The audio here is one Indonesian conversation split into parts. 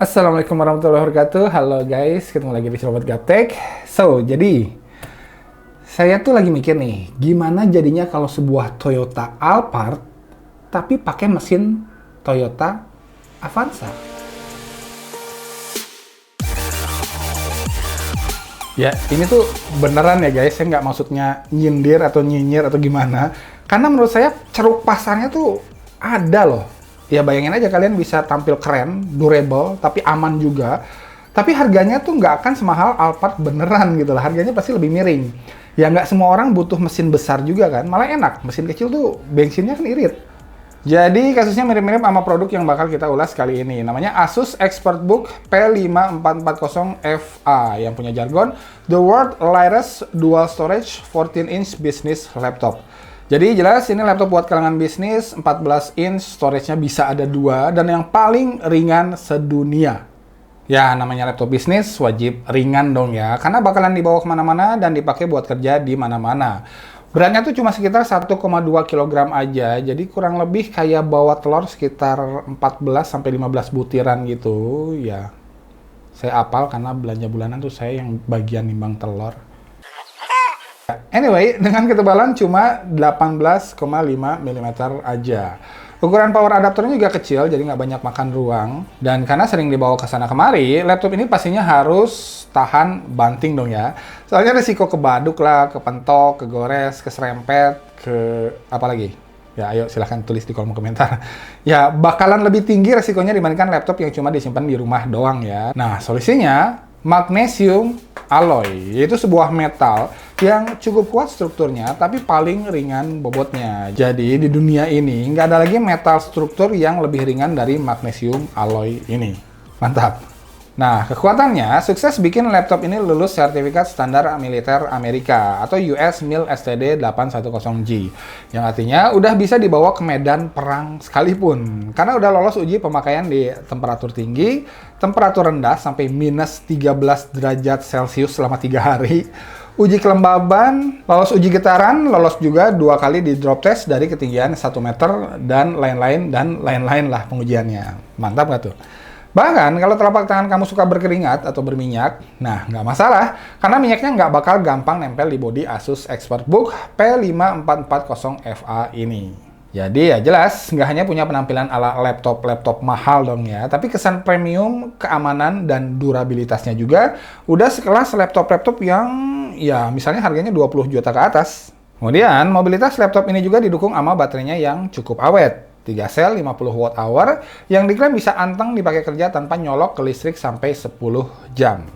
Assalamualaikum warahmatullahi wabarakatuh. Halo guys, ketemu lagi di Sobat Gaptek. Jadi saya tuh lagi mikir nih, gimana jadinya kalau sebuah Toyota Alphard tapi pakai mesin Toyota Avanza. Ya, ini tuh beneran ya guys, saya nggak maksudnya nyindir atau nyinyir atau gimana. Karena menurut saya ceruk pasarnya tuh ada loh. Ya bayangin aja kalian bisa tampil keren, durable, tapi aman juga. Tapi harganya tuh nggak akan semahal Alphard beneran gitu lah. Harganya pasti lebih miring. Ya nggak semua orang butuh mesin besar juga kan. Malah enak, mesin kecil tuh bensinnya kan irit. Jadi kasusnya mirip-mirip sama produk yang bakal kita ulas kali ini. Namanya Asus ExpertBook P5440FA yang punya jargon The World Lightest Dual Storage 14-inch Business Laptop. Jadi jelas ini laptop buat kalangan bisnis, 14 inch, storage-nya bisa ada 2, dan yang paling ringan sedunia. Ya, namanya laptop bisnis, wajib ringan dong ya, karena bakalan dibawa kemana-mana dan dipakai buat kerja di mana-mana. Beratnya tuh cuma sekitar 1,2 kg aja, jadi kurang lebih kayak bawa telur sekitar 14-15 butiran gitu. Ya, saya apal karena belanja bulanan tuh saya yang bagian nimbang telur. Anyway, dengan ketebalan cuma 18,5 mm aja. Ukuran power adapternya juga kecil, jadi nggak banyak makan ruang. Dan karena sering dibawa ke sana kemari, laptop ini pastinya harus tahan banting dong ya. Soalnya risiko kebaduk lah, kepentok, kegores, keserempet, apa lagi? Ya, ayo silahkan tulis di kolom komentar. Ya, bakalan lebih tinggi resikonya dibandingkan laptop yang cuma disimpan di rumah doang ya. Nah, solusinya magnesium alloy, yaitu sebuah metal yang cukup kuat strukturnya, tapi paling ringan bobotnya. Jadi di dunia ini nggak ada lagi metal struktur yang lebih ringan dari magnesium alloy ini. Mantap! Nah, kekuatannya sukses bikin laptop ini lulus sertifikat standar militer Amerika atau US MIL STD 810G, yang artinya udah bisa dibawa ke medan perang sekalipun, karena udah lolos uji pemakaian di temperatur tinggi, temperatur rendah sampai minus 13 derajat Celcius selama 3 hari, uji kelembaban, lolos uji getaran, lolos juga 2 kali di drop test dari ketinggian 1 meter, dan lain-lain lah pengujiannya. Mantap nggak tuh? Bahkan kalau telapak tangan kamu suka berkeringat atau berminyak, nah nggak masalah, karena minyaknya nggak bakal gampang nempel di bodi Asus ExpertBook P5440FA ini. Jadi ya jelas, nggak hanya punya penampilan ala laptop mahal dong ya, tapi kesan premium, keamanan, dan durabilitasnya juga udah sekelas laptop-laptop yang ya misalnya harganya 20 juta ke atas. Kemudian mobilitas laptop ini juga didukung sama baterainya yang cukup awet. 3 sel 50 Wh yang diklaim bisa anteng dipakai kerja tanpa nyolok ke listrik sampai 10 jam.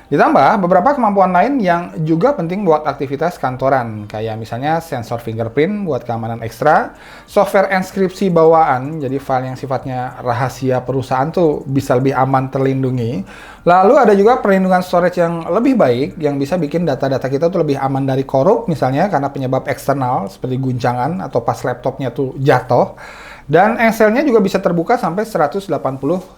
Ditambah beberapa kemampuan lain yang juga penting buat aktivitas kantoran, kayak misalnya sensor fingerprint buat keamanan ekstra, software enskripsi bawaan, jadi file yang sifatnya rahasia perusahaan tuh bisa lebih aman terlindungi. Lalu ada juga perlindungan storage yang lebih baik, yang bisa bikin data-data kita tuh lebih aman dari korup, misalnya karena penyebab eksternal seperti guncangan atau pas laptopnya tuh jatuh. Dan engselnya juga bisa terbuka sampai 180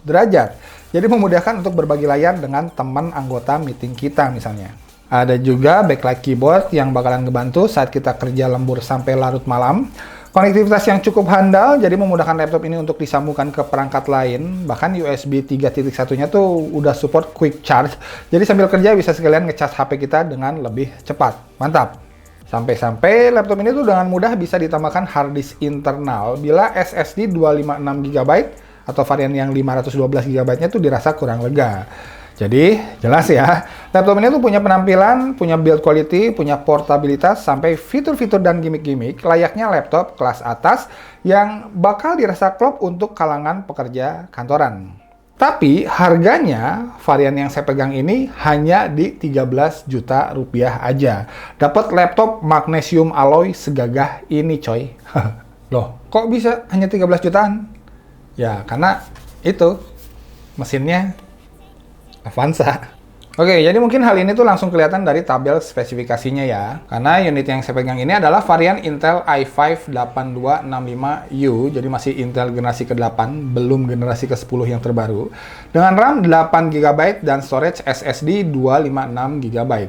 derajat. Jadi memudahkan untuk berbagi layar dengan teman anggota meeting kita misalnya. Ada juga backlight keyboard yang bakalan ngebantu saat kita kerja lembur sampai larut malam. Konektivitas yang cukup handal, jadi memudahkan laptop ini untuk disambungkan ke perangkat lain. Bahkan USB 3.1-nya tuh udah support quick charge. Jadi sambil kerja bisa sekalian ngecas HP kita dengan lebih cepat. Mantap! Sampai-sampai laptop ini tuh dengan mudah bisa ditambahkan hard disk internal bila SSD 256 GB atau varian yang 512 GB-nya tuh dirasa kurang lega. Jadi, jelas ya, laptop ini tuh punya penampilan, punya build quality, punya portabilitas, sampai fitur-fitur dan gimmick-gimmick layaknya laptop kelas atas yang bakal dirasa klop untuk kalangan pekerja kantoran. Tapi harganya varian yang saya pegang ini hanya di 13 juta rupiah aja. Dapat laptop magnesium alloy segagah ini coy. Loh, kok bisa hanya 13 jutaan? Ya, karena itu mesinnya Avanza. Oke, jadi mungkin hal ini tuh langsung kelihatan dari tabel spesifikasinya ya. Karena unit yang saya pegang ini adalah varian Intel i5 8265U, jadi masih Intel generasi ke-8, belum generasi ke-10 yang terbaru. Dengan RAM 8 GB dan storage SSD 256 GB.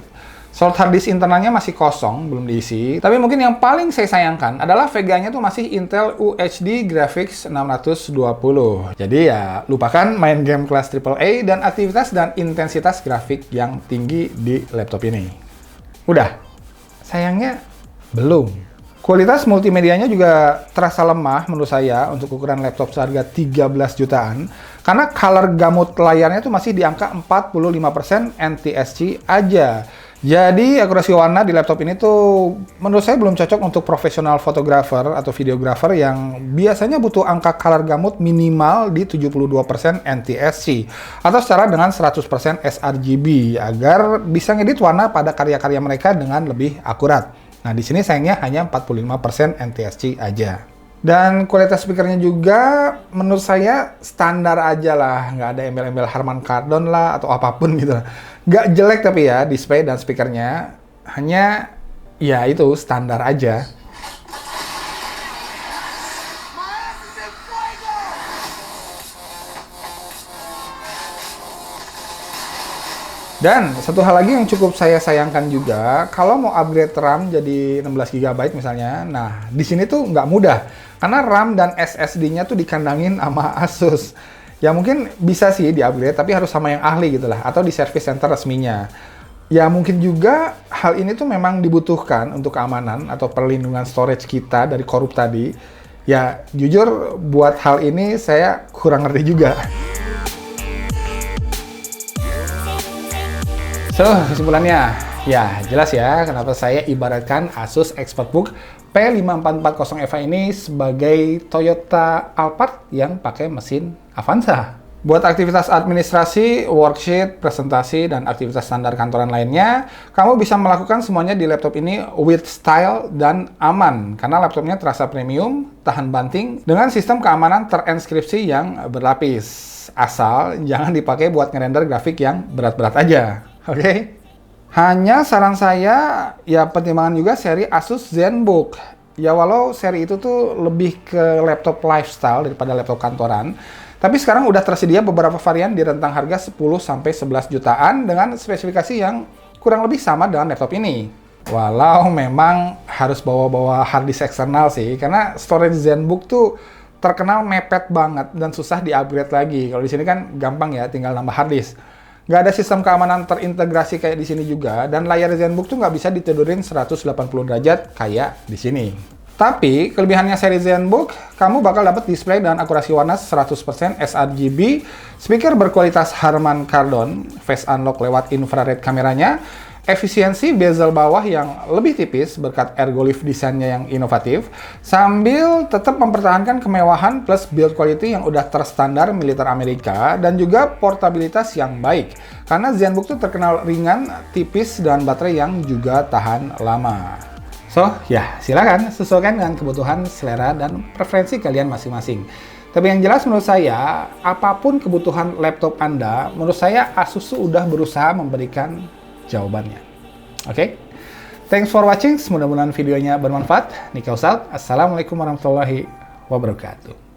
Slot hard disk internalnya masih kosong, belum diisi. Tapi mungkin yang paling saya sayangkan adalah VGA-nya tuh masih Intel UHD Graphics 620. Jadi ya lupakan main game kelas AAA dan aktivitas dan intensitas grafik yang tinggi di laptop ini. Udah, sayangnya belum. Kualitas multimedianya juga terasa lemah menurut saya untuk ukuran laptop seharga 13 jutaan. Karena color gamut layarnya tuh masih di angka 45% NTSC aja. Jadi akurasi warna di laptop ini tuh menurut saya belum cocok untuk profesional fotografer atau videografer yang biasanya butuh angka color gamut minimal di 72% NTSC atau setara dengan 100% sRGB agar bisa ngedit warna pada karya-karya mereka dengan lebih akurat. Nah, di sini sayangnya hanya 45% NTSC aja. Dan kualitas speakernya juga menurut saya standar aja lah, nggak ada embel-embel Harman Kardon lah atau apapun gitu. Nggak jelek tapi ya display dan speakernya, hanya ya itu standar aja. Dan satu hal lagi yang cukup saya sayangkan juga, kalau mau upgrade RAM jadi 16 GB misalnya, nah di sini tuh nggak mudah. Karena RAM dan SSD-nya tuh dikandangin sama Asus. Ya mungkin bisa sih di-upgrade, tapi harus sama yang ahli gitu lah, atau di service center resminya. Ya mungkin juga hal ini tuh memang dibutuhkan untuk keamanan atau perlindungan storage kita dari korup tadi. Ya jujur buat hal ini saya kurang ngerti juga. So, kesimpulannya, ya jelas ya kenapa saya ibaratkan Asus ExpertBook P5440 EVA ini sebagai Toyota Alphard yang pakai mesin Avanza. Buat aktivitas administrasi, worksheet, presentasi, dan aktivitas standar kantoran lainnya, kamu bisa melakukan semuanya di laptop ini with style dan aman, karena laptopnya terasa premium, tahan banting, dengan sistem keamanan terenskripsi yang berlapis. Asal jangan dipakai buat ngerender grafik yang berat-berat aja. Oke, hanya saran saya, ya pertimbangan juga seri Asus ZenBook. Ya walau seri itu tuh lebih ke laptop lifestyle daripada laptop kantoran, tapi sekarang udah tersedia beberapa varian di rentang harga 10-11 jutaan dengan spesifikasi yang kurang lebih sama dengan laptop ini. Walau memang harus bawa-bawa hard disk eksternal sih, karena storage ZenBook tuh terkenal mepet banget dan susah di-upgrade lagi. Kalau di sini kan gampang ya, tinggal nambah hard disk. Nggak ada sistem keamanan terintegrasi kayak di sini juga, dan layar ZenBook tuh nggak bisa ditidurin 180 derajat kayak di sini. Tapi, kelebihannya seri ZenBook, kamu bakal dapat display dan akurasi warna 100% sRGB, speaker berkualitas Harman Kardon, face unlock lewat infrared kameranya, efisiensi bezel bawah yang lebih tipis berkat ergolift desainnya yang inovatif, sambil tetap mempertahankan kemewahan plus build quality yang udah terstandar militer Amerika, dan juga portabilitas yang baik. Karena ZenBook tuh terkenal ringan, tipis, dan baterai yang juga tahan lama. So, ya silakan sesuaikan dengan kebutuhan, selera, dan preferensi kalian masing-masing. Tapi yang jelas menurut saya, apapun kebutuhan laptop Anda, menurut saya Asus tuh udah berusaha memberikan jawabannya. Oke? Thanks for watching. Mudah-mudahan videonya bermanfaat. Nika Usalt. Assalamualaikum warahmatullahi wabarakatuh.